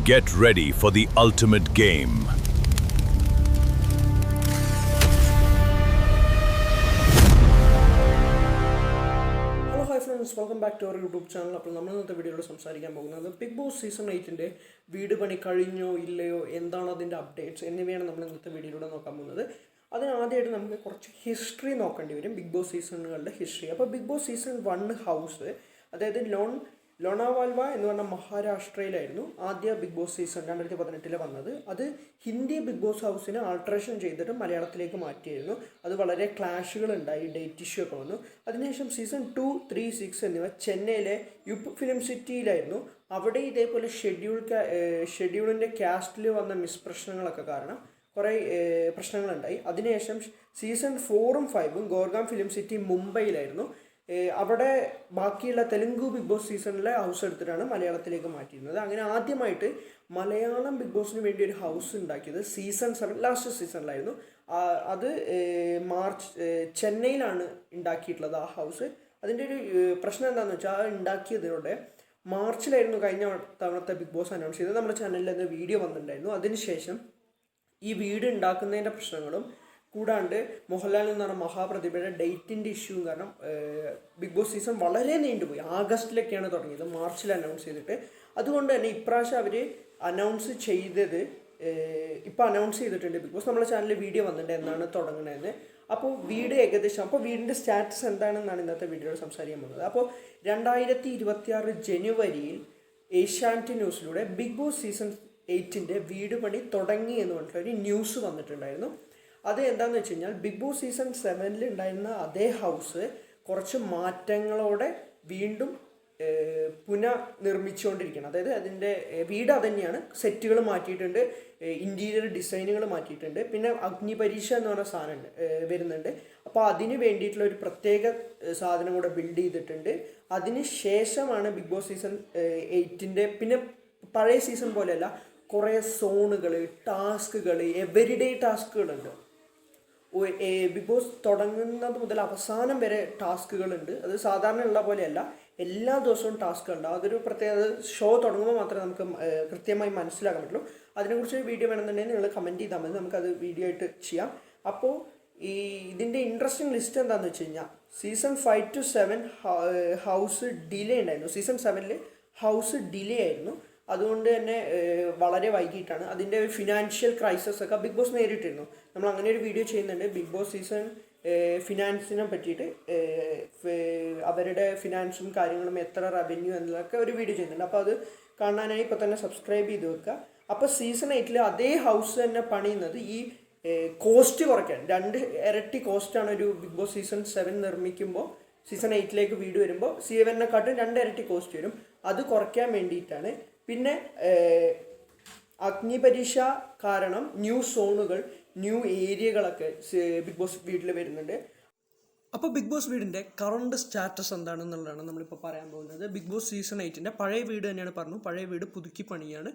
Get ready for the ultimate game. Hello, hi friends, welcome back to our YouTube channel. അപ്പോൾ നമ്മൾ ഇന്നത്തെ വീഡിയോയിൽ സംസാരിക്കാൻ പോകുന്നത് ബിഗ് ബോസ് സീസൺ 8ന്റെ വീട് പണി കഴിഞ്ഞോ ഇല്ലയോ, എന്താണ് അതിൻ്റെ അപ്ഡേറ്റ്സ് എന്നിവയാണ് നമ്മൾ ഇന്നത്തെ വീഡിയോയിലൂടെ നോക്കാൻ പോകുന്നത്. അതിനാദ്യമായിട്ട് നമുക്ക് കുറച്ച് ഹിസ്റ്ററി നോക്കേണ്ടി വരും, ബിഗ് ബോസ് സീസണുകളുടെ ഹിസ്റ്ററി. അപ്പോൾ ബിഗ് ബോസ് സീസൺ 1 ഹൗസ്, അതായത് ലോണാവാൽവ എന്ന് പറഞ്ഞ മഹാരാഷ്ട്രയിലായിരുന്നു ആദ്യ ബിഗ് ബോസ് സീസൺ 2018 വന്നത്. അത് ഹിന്ദി ബിഗ് ബോസ് ഹൗസിനെ ആൾട്രേഷൻ ചെയ്തിട്ട് മലയാളത്തിലേക്ക് മാറ്റിയായിരുന്നു. അത് വളരെ ക്ലാഷുകൾ ഉണ്ടായി, ഡേറ്റ് ഇഷ്യൂ ഒക്കെ വന്നു. അതിനുശേഷം സീസൺ 2, 3, 6 എന്നിവ ചെന്നൈയിലെ യുപ് ഫിലിം സിറ്റിയിലായിരുന്നു. അവിടെ ഇതേപോലെ ഷെഡ്യൂളിൻ്റെ കാസ്റ്റിൽ വന്ന മിസ്പ്രശ്നങ്ങളൊക്കെ കാരണം കുറേ പ്രശ്നങ്ങളുണ്ടായി. അതിനുശേഷം സീസൺ 4ഉം 5ഉം ഗോർഗാം ഫിലിം സിറ്റി മുംബൈയിലായിരുന്നു. അവിടെ ബാക്കിയുള്ള തെലുങ്ക് ബിഗ് ബോസ് സീസണിലെ ഹൗസ് എടുത്തിട്ടാണ് മലയാളത്തിലേക്ക് മാറ്റിയിരുന്നത്. അങ്ങനെ ആദ്യമായിട്ട് മലയാളം ബിഗ് ബോസിന് വേണ്ടി ഒരു ഹൗസ് ഉണ്ടാക്കിയത് സീസൺ 7 ലാസ്റ്റ് സീസണിലായിരുന്നു. അത് ചെന്നൈയിലാണ് ഉണ്ടാക്കിയിട്ടുള്ളത് ആ ഹൗസ്. അതിൻ്റെ ഒരു പ്രശ്നം എന്താണെന്ന് വെച്ചാൽ, അത് ഉണ്ടാക്കിയതിലൂടെ മാർച്ചിലായിരുന്നു കഴിഞ്ഞ തവണത്തെ ബിഗ് ബോസ് അനൗൺസ് ചെയ്തത്. നമ്മുടെ ചാനലിൽ അത് വീഡിയോ വന്നിട്ടുണ്ടായിരുന്നു. അതിനുശേഷം ഈ വീട് ഉണ്ടാക്കുന്നതിൻ്റെ പ്രശ്നങ്ങളും കൂടാണ്ട് മോഹൻലാൽ എന്ന് പറഞ്ഞ മഹാപ്രതിഭയുടെ ഡേറ്റിൻ്റെ ഇഷ്യൂവും കാരണം ബിഗ് ബോസ് സീസൺ വളരെ നീണ്ടുപോയി. ആഗസ്റ്റിലൊക്കെയാണ് തുടങ്ങിയത്, മാർച്ചിൽ അനൗൺസ് ചെയ്തിട്ട്. അതുകൊണ്ട് തന്നെ ഇപ്രാവശ്യം അവർ അനൗൺസ് ചെയ്തത് ഇപ്പോൾ അനൗൺസ് ചെയ്തിട്ടുണ്ട്. ബിഗ് ബോസ് നമ്മുടെ ചാനലിൽ വീഡിയോ വന്നിട്ടുണ്ട് എന്നാണ് തുടങ്ങുന്നതെന്ന്. അപ്പോൾ വീട് ഏകദേശം, അപ്പോൾ വീടിൻ്റെ സ്റ്റാറ്റസ് എന്താണെന്നാണ് ഇന്നത്തെ വീഡിയോയിൽ സംസാരിക്കാൻ പോകുന്നത്. അപ്പോൾ 2026 ജനുവരിയിൽ ഏഷ്യാനെറ്റ് ന്യൂസിലൂടെ ബിഗ് ബോസ് സീസൺ 8ൻ്റെ വീട് പണി തുടങ്ങി എന്ന് പറഞ്ഞിട്ടൊരു ന്യൂസ് വന്നിട്ടുണ്ടായിരുന്നു. അത് എന്താണെന്ന് വെച്ച് കഴിഞ്ഞാൽ, ബിഗ് ബോസ് സീസൺ 7 ഉണ്ടായിരുന്ന അതേ ഹൗസ് കുറച്ച് മാറ്റങ്ങളോടെ വീണ്ടും പുനർനിർമ്മിച്ചുകൊണ്ടിരിക്കുകയാണ്. അതായത് അതിൻ്റെ വീട് അതുതന്നെയാണ്, സെറ്റുകൾ മാറ്റിയിട്ടുണ്ട്, ഇൻറ്റീരിയർ ഡിസൈനുകൾ മാറ്റിയിട്ടുണ്ട്, പിന്നെ അഗ്നിപരീക്ഷ എന്ന് പറഞ്ഞ സാധനം വരുന്നുണ്ട്. അപ്പോൾ അതിന് വേണ്ടിയിട്ടുള്ള ഒരു പ്രത്യേക സാധനം കൂടെ ബിൽഡ് ചെയ്തിട്ടുണ്ട്. അതിന് ശേഷമാണ് ബിഗ് ബോസ് സീസൺ 8ൻ്റെ, പിന്നെ പഴയ സീസൺ പോലെയല്ല, കുറേ സോണുകൾ, ടാസ്കുകൾ, എവരിഡേ ടാസ്കുകളുണ്ട്. ബിഗ് ബോസ് തുടങ്ങുന്നത് മുതൽ അവസാനം വരെ ടാസ്കുകളുണ്ട്. അത് സാധാരണ ഉള്ള പോലെയല്ല, എല്ലാ ദിവസവും ടാസ്കുകളുണ്ട്. അതൊരു പ്രത്യേകത, ഷോ തുടങ്ങുമ്പോൾ മാത്രമേ നമുക്ക് കൃത്യമായി മനസ്സിലാക്കാൻ പറ്റുള്ളൂ. അതിനെക്കുറിച്ച് വീഡിയോ വേണമെന്നുണ്ടെങ്കിൽ നിങ്ങൾ കമൻറ്റ് ചെയ്താൽ മതി, നമുക്കത് വീഡിയോ ആയിട്ട് ചെയ്യാം. അപ്പോൾ ഇതിൻ്റെ ഇൻട്രസ്റ്റിംഗ് ലിസ്റ്റ് എന്താണെന്ന് വെച്ച് കഴിഞ്ഞാൽ, സീസൺ 5 to 7 ഹൗസ് ഡിലേ ഉണ്ടായിരുന്നു. സീസൺ 7 ഹൗസ് ഡിലേ ആയിരുന്നു. അതുകൊണ്ട് തന്നെ വളരെ വൈകിട്ടാണ്. അതിൻ്റെ ഒരു ഫിനാൻഷ്യൽ ക്രൈസിസ് ഒക്കെ ബിഗ് ബോസ് നേരിട്ടിരുന്നു. നമ്മൾ അങ്ങനെ ഒരു വീഡിയോ ചെയ്യുന്നുണ്ട്, ബിഗ് ബോസ് സീസൺ ഫിനാൻസിനെ പറ്റിയിട്ട്, അവരുടെ ഫിനാൻസും കാര്യങ്ങളും, എത്ര റവന്യൂ എന്നതൊക്കെ ഒരു വീഡിയോ ചെയ്യുന്നുണ്ട്. അപ്പോൾ അത് കാണാനായി ഇപ്പോൾ തന്നെ സബ്സ്ക്രൈബ് ചെയ്ത് വെക്കുക. അപ്പോൾ സീസൺ 8 അതേ ഹൗസ് തന്നെ പണിയുന്നത് ഈ കോസ്റ്റ് കുറയ്ക്കാൻ, 2 ഇരട്ടി കോസ്റ്റാണ് ഒരു ബിഗ് ബോസ് സീസൺ 7 നിർമ്മിക്കുമ്പോൾ. സീസൺ 8ലേക്ക് വീട് വരുമ്പോൾ 7നെക്കാട്ടും 2 ഇരട്ടി കോസ്റ്റ് വരും. അത് കുറയ്ക്കാൻ വേണ്ടിയിട്ടാണ്. പിന്നെ അഗ്നിപരീക്ഷ കാരണം ന്യൂ സോണുകൾ, ന്യൂ ഏരിയകളൊക്കെ ബിഗ് ബോസ് വീട്ടിൽ വരുന്നുണ്ട്. അപ്പോൾ ബിഗ് ബോസ് വീടിൻ്റെ കറണ്ട് സ്റ്റാറ്റസ് എന്താണെന്നുള്ളതാണ് നമ്മളിപ്പോൾ പറയാൻ പോകുന്നത്. ബിഗ് ബോസ് സീസൺ 8ൻ്റെ പഴയ വീട് തന്നെയാണ് പറഞ്ഞു, പഴയ വീട് പുതുക്കി പണിയാണ്,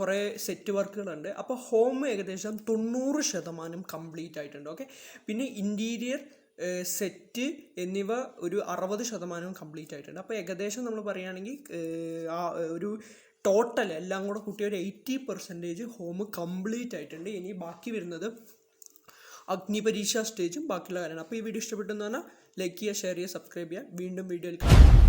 കുറേ സെറ്റ് വർക്കുകളുണ്ട്. അപ്പോൾ ഹോം ഏകദേശം 90% കംപ്ലീറ്റ് ആയിട്ടുണ്ട്. ഓക്കെ, പിന്നെ ഇൻറ്റീരിയർ സെറ്റ് എന്നിവ ഒരു 60% കംപ്ലീറ്റ് ആയിട്ടുണ്ട്. അപ്പോൾ ഏകദേശം നമ്മൾ പറയുകയാണെങ്കിൽ ഒരു ടോട്ടൽ എല്ലാം കൂടെ കൂട്ടിയ ഒരു 80% ഹോം കംപ്ലീറ്റ് ആയിട്ടുണ്ട്. ഇനി ബാക്കി വരുന്നത് അഗ്നിപരീക്ഷ സ്റ്റേജും ബാക്കിയുള്ള കാര്യമാണ്. അപ്പോൾ ഈ വീഡിയോ ഇഷ്ടപ്പെട്ടെന്ന് പറഞ്ഞാൽ ലൈക്ക് ചെയ്യുക, ഷെയർ ചെയ്യുക, സബ്സ്ക്രൈബ് ചെയ്യുക. വീണ്ടും വീഡിയോയിൽ കാണാം.